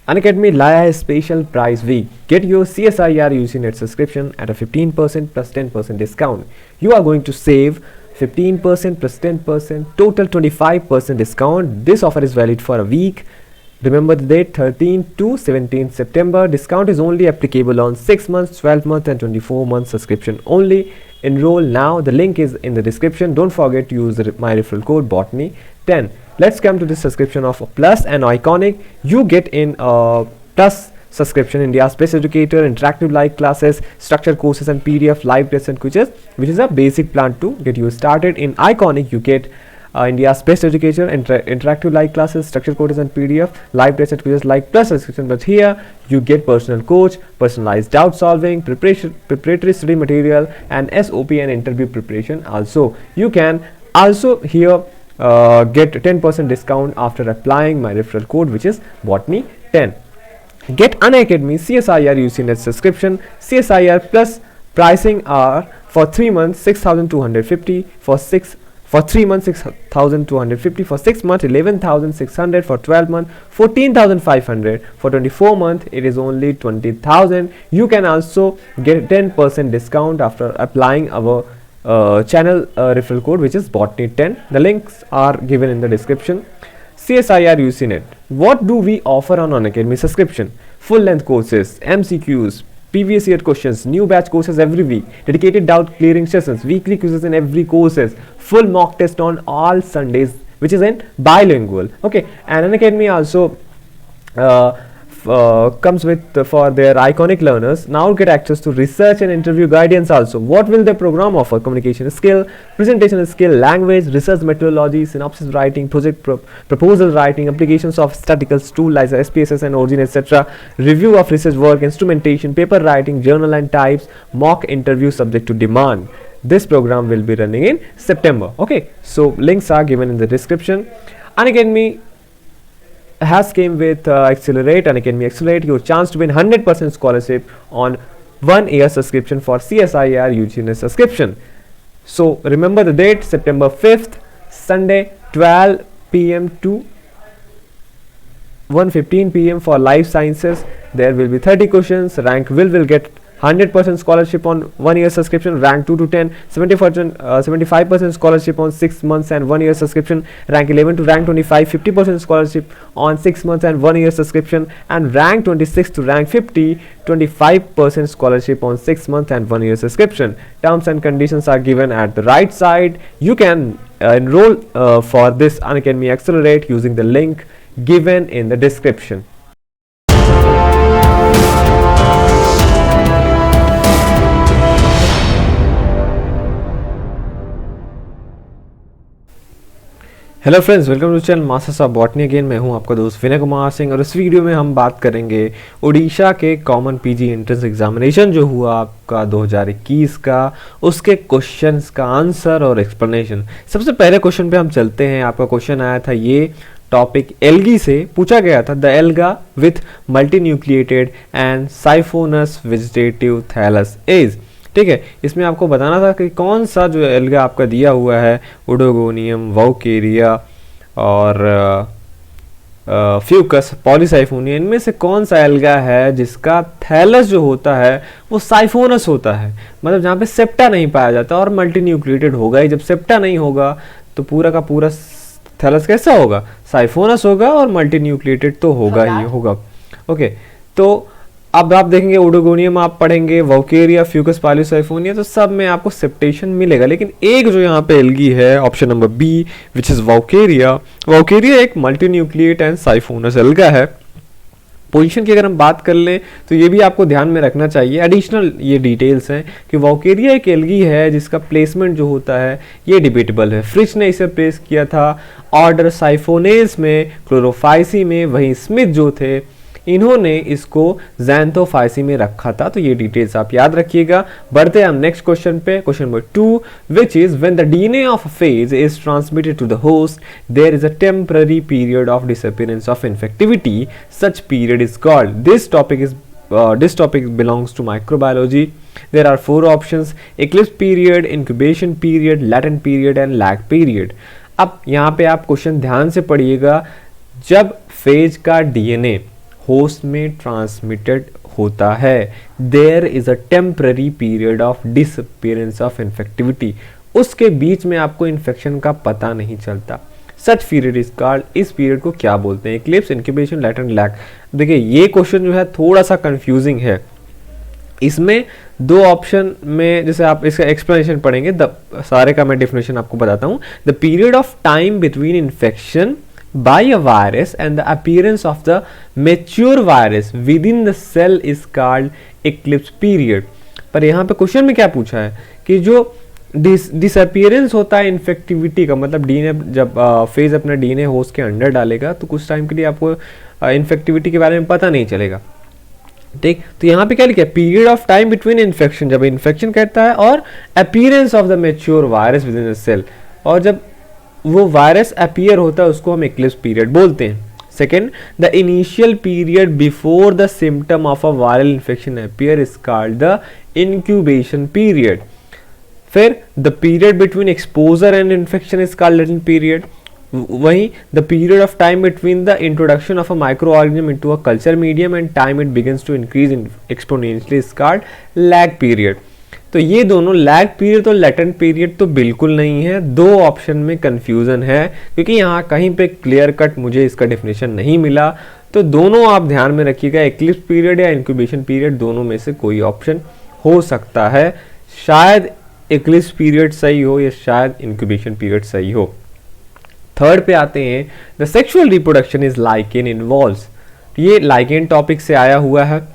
Unacademy Laya Special Prize Week. Get your CSIR UCNet subscription at a 15% plus 10% discount. You are going to save 15% plus 10%, total 25% discount. This offer is valid for a week. Remember the date, 13 to 17 September. Discount is only applicable on 6 months, 12 months and 24 months subscription only. Enroll now. The link is in the description. Don't forget to use my referral code BOTANY10. Let's come to this subscription of Plus and Iconic. You get in Plus subscription India's best educator, interactive live classes, structured courses and PDF live tests and quizzes, which is a basic plan to get you started. In Iconic you get India's best educator, interactive live classes, structured courses and PDF live tests and quizzes like Plus subscription. But here you get personal coach, personalized doubt solving, preparatory study material and SOP and interview preparation. Also you can also here get 10% discount after applying my referral code, which is BOTANY10. Get Unacademy CSIR UCNet subscription. CSIR Plus pricing are for 3 months 6,250, for 3 months 6,250, for 6 months 11,600, for 12 months 14,500, for 24 months it is only 20,000. You can also get 10% discount after applying our channel referral code, which is BOTANY10. The links are given in the description. CSIR UCNet. What do we offer on Unacademy subscription? Full length courses, MCQs, previous year questions, new batch courses every week, dedicated doubt clearing sessions, weekly quizzes in every courses, full mock test on all Sundays, which is in bilingual. Okay, and Unacademy also comes with for their Iconic learners now get access to research and interview guidance also. What will the program offer? Communication skill, presentation skill, language, research methodology, synopsis writing, project proposal writing, applications of statistical tool like SPSS and Origin, etc., review of research work, instrumentation, paper writing, journal and types, mock interview subject to demand. This program will be running in September. Okay, so links are given in the description. Unacademy has came with Accelerate. Unacademy Accelerate, your chance to win 100% scholarship on 1 year subscription for CSIR UCNet subscription. So remember the date, September 5th, Sunday, 12 p.m. to 1:15 p.m. for life sciences. There will be 30 questions. Rank will get 100% scholarship on 1 year subscription, rank 2 to 10, 75% scholarship on 6 months and 1 year subscription, rank 11 to rank 25, 50% scholarship on 6 months and 1 year subscription, and rank 26 to rank 50, 25% scholarship on 6 months and 1 year subscription. Terms and conditions are given at the right side. You can enroll for this Unacademy Accelerate using the link given in the description. Hello friends, welcome to channel masters of botany again. मैं हूं आपका दोस्त विनय कुमार सिंह और इस video में हम बात करेंगे उड़ीसा के कॉमन पीजी एंट्रेंस एग्जामिनेशन जो हुआ आपका 2021 का, उसके क्वेश्चंस का आंसर और एक्सप्लेनेशन। सबसे पहले क्वेश्चन पे हम चलते हैं। आपका क्वेश्चन आया था, ये टॉपिक एल्गी से पूछा गया था, the alga with multinucleated and siphonous vegetative thallus is. ठीक है, इसमें आपको बताना था कि कौन सा जो एल्गा आपका दिया हुआ है, ओडोगोनियम, वाउकेरिया और फ्यूकस, पॉलीसाइफोनिया, इनमें से कौन सा एल्गा है जिसका थैलस जो होता है वो साइफोनस होता है, मतलब जहाँ पे सेप्टा नहीं पाया जाता और मल्टीन्यूक्लिएटेड होगा ही। जब सेप्टा नहीं होगा तो पूरा का पूरा थैलस कैसा होगा, साइफोनस होगा, और मल्टीन्यूक्लिएटेड तो होगा ही होगा। ओके, तो अब आप देखेंगे ओडोगोनियम आप पढ़ेंगे, वाउकेरिया, फ्यूकस, पॉलीसाइफोनिया, तो सब में आपको सेप्टेशन मिलेगा। लेकिन एक जो यहाँ पे एल्गी है, option number B, which is Vaucheria. Vaucheria एक मल्टीन्यूक्लिएट एंड साइफोनस एल्गा है। पोजीशन की अगर हम बात कर लें तो ये भी आपको ध्यान में रखना चाहिए, एडिशनल ये डिटेल्स हैं कि वाउकेरिया एक एल्गी है जिसका प्लेसमेंट जो होता है ये डिबेटेबल है। फ्रिच ने इसे प्लेस किया था ऑर्डर साइफोनेस में, क्लोरोफाइसी में, वहीं स्मिथ जो थे इन्होंने इसको ज़ैंथोफाइसी में रखा था। तो ये डिटेल्स आप याद रखिएगा। बढ़ते हैं हम नेक्स्ट क्वेश्चन पे, question number 2, which is when the DNA of a phage is transmitted to the host there is a temporary period of disappearance of infectivity, such period is called. This topic belongs to microbiology. There are 4 options: eclipse period, incubation period, latent period and lag period. अब यहाँ पे आप question ध्यान से पढ़िएगा। जब phase का DNA host में ट्रांसमिटेड होता है। There is a temporary period of disappearance of infectivity, उसके बीच में आपको इन्फेक्शन का पता नहीं चलता। सच पीरियड इज कॉल्ड, इस पीरियड को क्या बोलते हैं? Eclipse, incubation, latent lag. देखिए ये क्वेश्चन जो है थोड़ा सा कंफ्यूजिंग है। इसमें दो ऑप्शन में, जैसे आप इसका एक्सप्लेनेशन पढ़ेंगे, सारे का मैं डेफिनेशन आपको बताता हूँ। The period of time between infection by a virus and the appearance of the mature virus within the cell is called eclipse period। पर यहाँ पे क्वेश्चन में क्या पूछा है कि जो डिसअपियरेंस होता है इन्फेक्टिविटी का, मतलब डीएनए जब फेज अपना डीएनए होस्ट के अंदर डालेगा तो कुछ टाइम के लिए आपको इन्फेक्टिविटी के बारे में पता नहीं चलेगा। ठीक, तो यहाँ पे क्या लिखा है? Period of time between infection, जब इन्फेक्शन कहता है, और appearance of the mature virus within the cell, और जब वो वायरस अपीयर होता है उसको हम इक्लिप्स पीरियड बोलते हैं। Second, the initial period before the symptom of a viral infection appear is called the incubation period. फिर the period between exposure and infection is called latent period. वहीं the period of time between the introduction of a microorganism into a culture medium and time it begins to increase exponentially is called lag period. तो ये दोनों lag period और latent period तो बिल्कुल नहीं है, दो ऑप्शन में कंफ्यूजन है, क्योंकि यहाँ कहीं पे क्लियर कट मुझे इसका डेफिनेशन नहीं मिला। तो दोनों आप ध्यान में रखिएगा, एक्लिप्स पीरियड या इंक्यूबेशन पीरियड, दोनों में से कोई ऑप्शन हो सकता है। शायद एक्लिप्स पीरियड सही हो या शायद इंक्यूबेशन पीरियड सही हो। थर्ड पे आते हैं, the sexual reproduction is lichen involves. ये लाइकेन टॉपिक से आया हुआ है।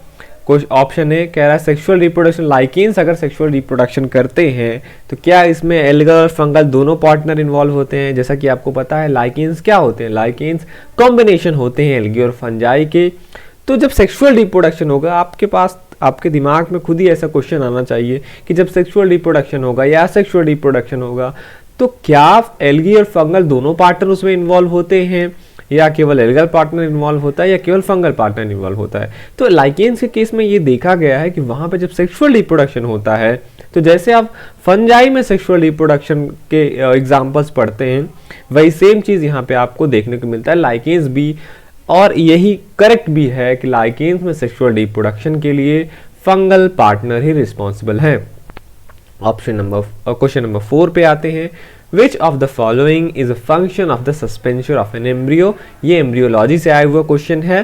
कुछ ऑप्शन है, कह रहा है सेक्सुअल रिप्रोडक्शन, लाइकेन्स अगर सेक्सुअल रिप्रोडक्शन करते हैं तो क्या इसमें एल्गल और फंगल दोनों पार्टनर इन्वॉल्व होते हैं? जैसा कि आपको पता है लाइकेन्स क्या होते हैं, लाइकेन्स कॉम्बिनेशन होते हैं एल्गी और फंजाई के। तो जब सेक्सुअल रिप्रोडक्शन होगा, आपके पास, आपके दिमाग में खुद ही ऐसा क्वेश्चन आना चाहिए कि जब सेक्सुअल रिप्रोडक्शन होगा या सेक्सुअल रिप्रोडक्शन होगा तो क्या एल्गी और फंगल दोनों पार्टनर उसमें इन्वॉल्व होते हैं, या केवल एल्गल पार्टनर इन्वॉल्व होता है, या केवल फंगल पार्टनर इन्वॉल्व होता है? तो लाइकेन्स के केस में ये देखा गया है कि वहां पे जब सेक्सुअल रिप्रोडक्शन होता है, तो जैसे आप फंजाई में सेक्सुअल रिप्रोडक्शन के एग्जांपल्स पढ़ते हैं, वही सेम चीज यहाँ पे आपको देखने को मिलता है लाइकेन्स भी। और यही करेक्ट भी है कि लाइकेन्स में सेक्सुअल रिप्रोडक्शन के लिए फंगल पार्टनर ही रिस्पॉन्सिबल है। क्वेश्चन नंबर 4 पे आते हैं, Which of the following is a function of the suspension of an embryo? ये एम्ब्रियोलॉजी से आया हुआ क्वेश्चन है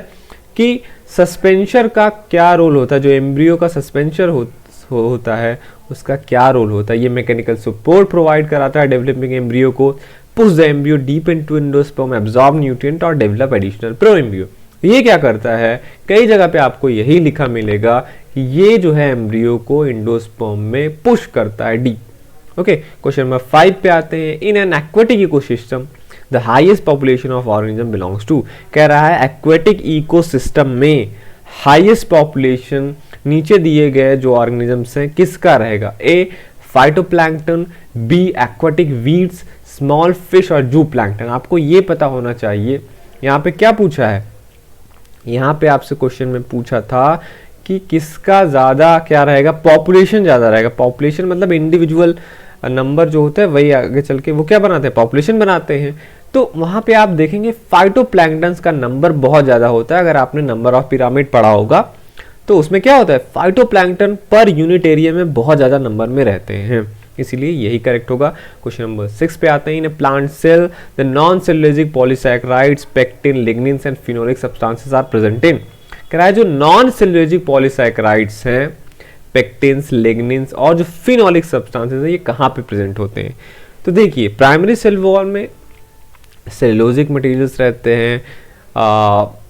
कि सस्पेंशर का क्या रोल होता है, जो एम्ब्रियो का सस्पेंशर होता है उसका क्या रोल होता है? ये मैकेनिकल सपोर्ट प्रोवाइड कराता है डेवलपिंग एम्ब्रियो को, push the embryo deep into endosperm, absorb nutrient और डेवलप एडिशनल प्रो एम्ब्रियो। ये क्या करता है? कई जगह पे आपको यही लिखा मिलेगा कि ये जो है एम्ब्रियो को एंडोस्पर्म में पुश करता है, डी। ओके, क्वेश्चन नंबर 5 पे आते हैं। In an aquatic ecosystem the highest population of organism belongs to. कह रहा है एक्वेटिक इकोसिस्टम में हाईएस्ट पॉपुलेशन नीचे दिए गए जो ऑर्गेनिजम्स हैं किसका रहेगा? A phytoplankton, B aquatic weeds, small fish और जू प्लैंक्टन। आपको ये पता होना चाहिए। यहाँ पे क्या पूछा है? यहाँ पे आपसे क्वेश्चन में पूछा था कि किसका ज्यादा क्या रहेगा? पॉपुलेशन ज्यादा रहेगा। पॉपुलेशन मतलब इंडिविजुअल नंबर जो होता है वही आगे चल के वो क्या बनाते हैं? पॉपुलेशन बनाते हैं। तो वहां पे आप देखेंगे फाइटोप्लैंक्टन्स का नंबर बहुत ज्यादा होता है। अगर आपने नंबर ऑफ पिरामिड पढ़ा होगा तो उसमें क्या होता है? फाइटोप्लैंक्टन पर यूनिट एरिया में बहुत ज्यादा नंबर में रहते हैं, इसीलिए यही करेक्ट होगा। क्वेश्चन नंबर 6 पे आते हैं। In plant cell the non cellulosic polysaccharides, pectin, lignins and phenolic substances are present in. कह रहा है जो नॉन सेलुलोजिक पॉलीसैकेराइड्स हैं, पेक्टिन्स, लिग्निन्स और जो फिनोलिक सब्सटेंसेस हैं, ये कहाँ पे प्रेजेंट होते हैं? तो देखिए प्राइमरी सेल वॉल में सेलुलोजिक मटेरियल्स रहते हैं,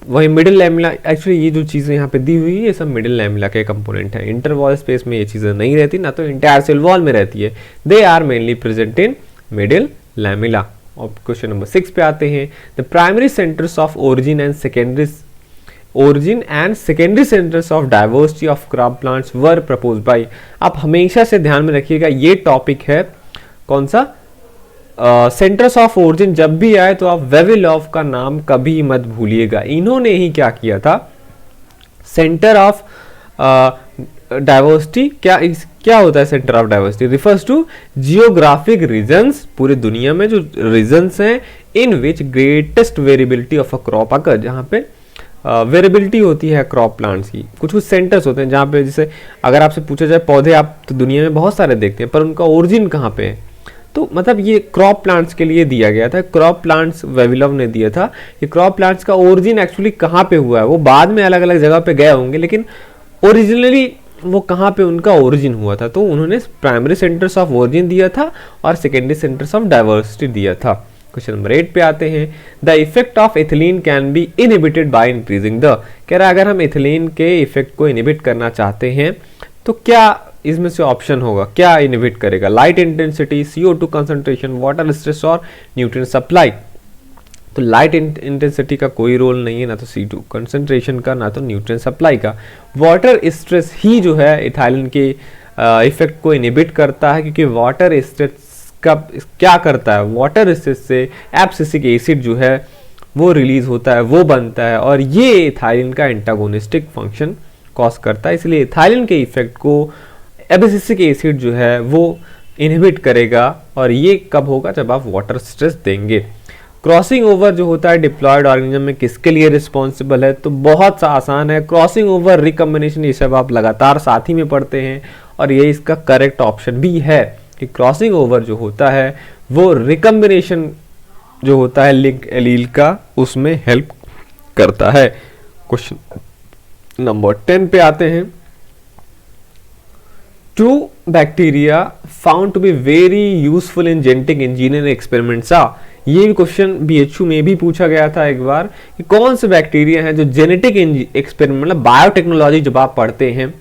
वही मिडिल लैमिला, एक्चुअली ये जो चीज़ें यहाँ पे दी हुई है ये सब मिडिल लैमिला के कंपोनेंट है। इंटरवॉल स्पेस में ये चीज़ें नहीं रहती, ना तो इंटायर सेल वॉल में रहती है। They are mainly present in middle lamella. और क्वेश्चन नंबर 6 पे आते हैं। The primary centres of origin and secondary centres of diversity of crop plants were propose by. आप हमेशा से ध्यान में रखिएगा, ये टॉपिक है कौन सा? सेंटर्स ऑफ ओरिजिन जब भी आए तो आप वेविलॉव का नाम कभी मत भूलिएगा। इन्होंने ही क्या किया था? सेंटर ऑफ डाइवर्सिटी, क्या होता है centre of diversity? Refers to geographic regions, पूरे दुनिया में जो रीजन्स हैं in which greatest variability of a crop occur, जहां पे वेरिएबिलिटी होती है क्रॉप प्लांट्स की। कुछ कुछ सेंटर्स होते हैं जहाँ पे जैसे अगर आपसे पूछा जाए पौधे आप तो दुनिया में बहुत सारे देखते हैं पर उनका ओरिजिन कहाँ पे है, तो मतलब ये क्रॉप प्लांट्स के लिए दिया गया था। क्रॉप प्लांट्स वेविलव ने दिया था। ये क्रॉप प्लांट्स का ओरिजिन एक्चुअली कहाँ पे हुआ है, वो बाद में अलग अलग जगह पे गए होंगे लेकिन ओरिजिनली वो कहाँ पे उनका ओरिजिन हुआ था, तो उन्होंने प्राइमरी सेंटर्स ऑफ ओरिजिन दिया था और सेकेंडरी सेंटर्स ऑफ डाइवर्सिटी दिया था। क्वेश्चन नंबर 8 पे आते हैं। The effect of ethylene can be inhibited by increasing the, कह रहा है अगर हम एथिलीन के इफेक्ट को इनहिबिट करना चाहते हैं तो क्या इसमें से ऑप्शन होगा, क्या इनहिबिट करेगा? Light intensity, CO2 concentration, water stress और न्यूट्रिएंट सप्लाई। तो लाइट इंटेंसिटी का कोई रोल नहीं है, ना तो CO2 कंसंट्रेशन का, ना तो न्यूट्रिएंट सप्लाई का। वाटर स्ट्रेस ही जो है इथाइलिन के इफेक्ट को इनहिबिट करता है, क्योंकि वाटर स्ट्रेस का क्या करता है, वाटर स्ट्रेस से एब्सिसिक एसिड जो है वो रिलीज होता है, वो बनता है और ये इथाइलिन का एंटागोनिस्टिक फंक्शन कॉज करता है। इसलिए इथाइलिन के इफेक्ट को एब्सिसिक एसिड जो है वो इनहिबिट करेगा और ये कब होगा, जब आप वाटर स्ट्रेस देंगे। क्रॉसिंग ओवर जो होता है डिप्लॉयड ऑर्गेनिज्म में किसके लिए रिस्पॉन्सिबल है, तो बहुत सा आसान है, क्रॉसिंग ओवर, रिकम्बिनेशन, ये सब आप लगातार साथ ही में पढ़ते हैं और ये इसका करेक्ट ऑप्शन भी है कि क्रॉसिंग ओवर जो होता है वो रिकम्बिनेशन जो होता है लिंक एलील का, उसमें हेल्प करता है। क्वेश्चन नंबर 10 पे आते हैं। Two bacteria found to be very useful in genetic engineering experiments are, ये भी क्वेश्चन BHU में भी पूछा गया था एक बार कि कौन से बैक्टीरिया हैं जो जेनेटिक एक्सपेरिमेंट मतलब बायोटेक्नोलॉजी जब आप पढ़ते हैं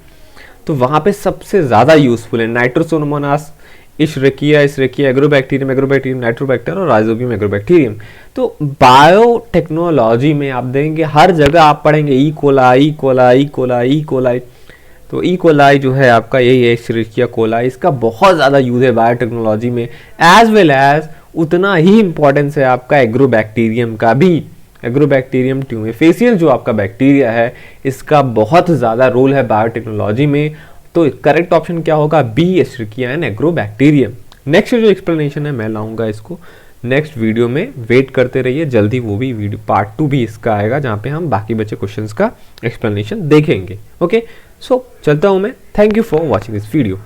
तो वहां पे सबसे ज्यादा यूजफुल है। नाइट्रोसोमोनास, इशरेकिया, एग्रोबैक्टीरियम, नाइट्रोबैक्टर और राइजोबियम एग्रोबैक्टीरियम। तो बायोटेक्नोलॉजी में आप देखेंगे हर जगह आप पढ़ेंगे ई कोलाई। तो ई कोलाई जो है आपका यही है, इशरेकिया कोलाई, इसका बहुत ज़्यादा यूज़ है बायोटेक्नोलॉजी में, एज वेल एज उतना ही इंपॉर्टेंस है आपका एग्रोबैक्टीरियम का भी। एग्रोबैक्टीरियम ट्यूमेफेसियन जो आपका बैक्टीरिया है इसका बहुत ज़्यादा रोल है बायोटेक्नोलॉजी में। तो करेक्ट ऑप्शन क्या होगा, बी, इशरेकिया एंड एग्रोबैक्टीरियम। नेक्स्ट जो एक्सप्लेनेशन है मैं लाऊंगा इसको नेक्स्ट वीडियो में, वेट करते रहिए, जल्दी वो भी वीडियो पार्ट 2 भी इसका आएगा जहाँ पे हम बाकी बचे क्वेश्चंस का एक्सप्लेनेशन देखेंगे। ओके, सो चलता हूँ मैं। Thank you for watching this video.